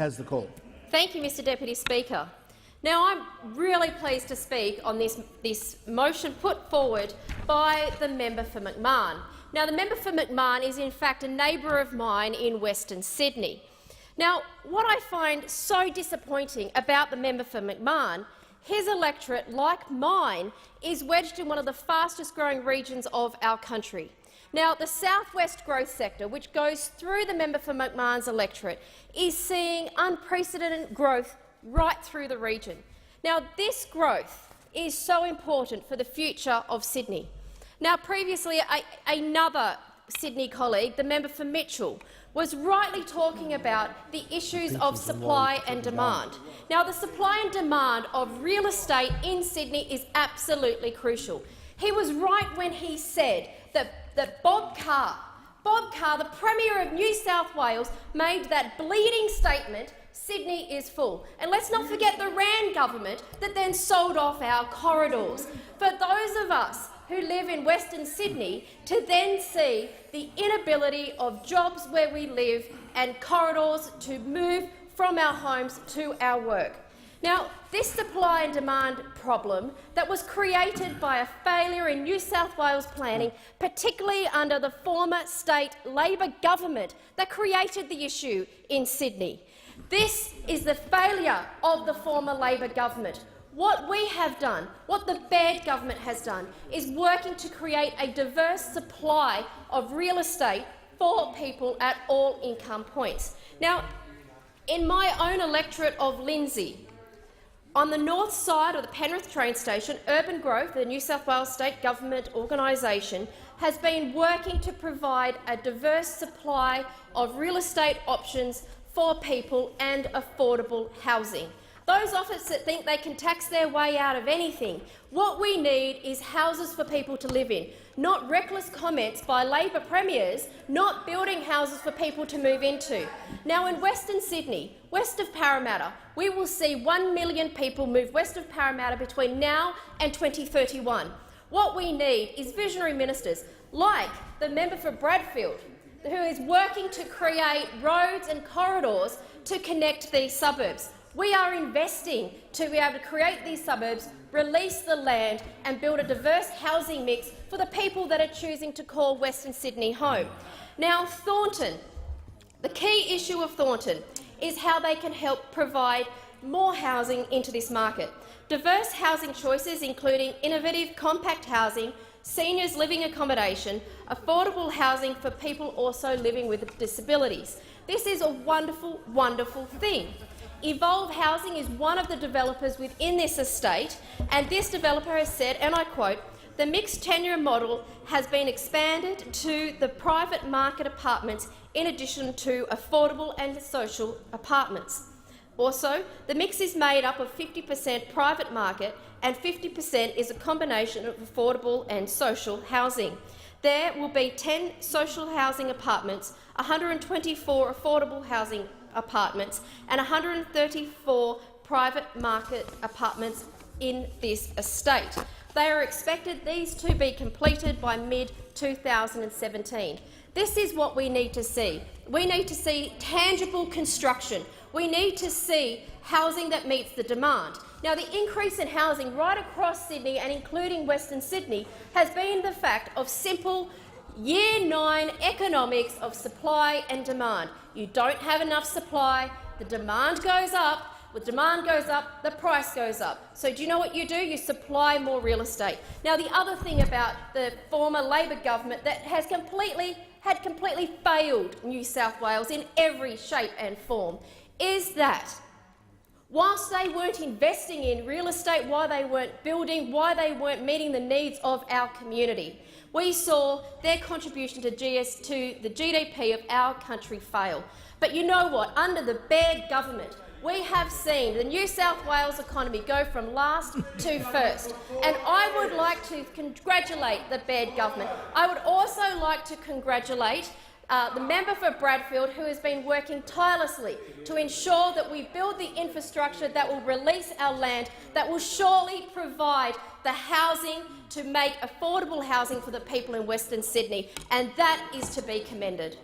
has the call. Thank you, Mr Deputy Speaker. Now, I'm really pleased to speak on this motion put forward by the member for McMahon. Now, the member for McMahon is in fact a neighbour of mine in Western Sydney. Now, what I find so disappointing about the member for McMahon, his electorate, like mine, is wedged in one of the fastest-growing regions of our country. Now, the southwest growth sector, which goes through the member for McMahon's electorate, is seeing unprecedented growth right through the region. Now, this growth is so important for the future of Sydney. Now, previously, another Sydney colleague, the member for Mitchell, was rightly talking about the issues of supply and demand. Now, the supply and demand of real estate in Sydney is absolutely crucial. He was right when he said that Bob Carr, the Premier of New South Wales, made that bleeding statement, "Sydney is full." And let's not forget the Rand government that then sold off our corridors. For those of us who live in Western Sydney to then see the inability of jobs where we live and corridors to move from our homes to our work. Now, this supply and demand problem that was created by a failure in New South Wales planning, particularly under the former state Labor government that created the issue in Sydney. This is the failure of the former Labor government. What we have done, what the Baird government has done, is working to create a diverse supply of real estate for people at all income points. Now, in my own electorate of Lindsay, on the north side of the Penrith train station, Urban Growth, the New South Wales state government organisation, has been working to provide a diverse supply of real estate options for people and affordable housing. Those of us that think they can tax their way out of anything, what we need is houses for people to live in, not reckless comments by Labor premiers not building houses for people to move into. Now, in Western Sydney, west of Parramatta, we will see 1 million people move west of Parramatta between now and 2031. What we need is visionary ministers like the member for Bradfield, who is working to create roads and corridors to connect these suburbs. We are investing to be able to create these suburbs, release the land and build a diverse housing mix for the people that are choosing to call Western Sydney home. Now, Thornton, the key issue of Thornton is how they can help provide more housing into this market. Diverse housing choices, including innovative compact housing, seniors living accommodation, affordable housing for people also living with disabilities. This is a wonderful, wonderful thing. Evolve Housing is one of the developers within this estate, and this developer has said, and I quote, "The mixed tenure model has been expanded to the private market apartments in addition to affordable and social apartments. Also, the mix is made up of 50% private market and 50% is a combination of affordable and social housing. There will be 10 social housing apartments, 124 affordable housing apartments and 134 private market apartments in this estate. They are expected these to be completed by mid-2017. This is what we need to see. We need to see tangible construction. We need to see housing that meets the demand. Now, the increase in housing right across Sydney and including Western Sydney has been the fact of simple Year 9 economics of supply and demand. You don't have enough supply, the demand goes up. When demand goes up, the price goes up. So do you know what you do? You supply more real estate. Now, the other thing about the former Labor government that had completely failed New South Wales in every shape and form is that whilst they weren't investing in real estate, why they weren't building, why they weren't meeting the needs of our community, we saw their contribution to the GDP of our country fail. But you know what? Under the Baird government, we have seen the New South Wales economy go from last to first. And I would like to congratulate the Baird government. I would also like to congratulate the member for Bradfield, who has been working tirelessly to ensure that we build the infrastructure that will release our land, that will surely provide the housing to make affordable housing for the people in Western Sydney, and that is to be commended.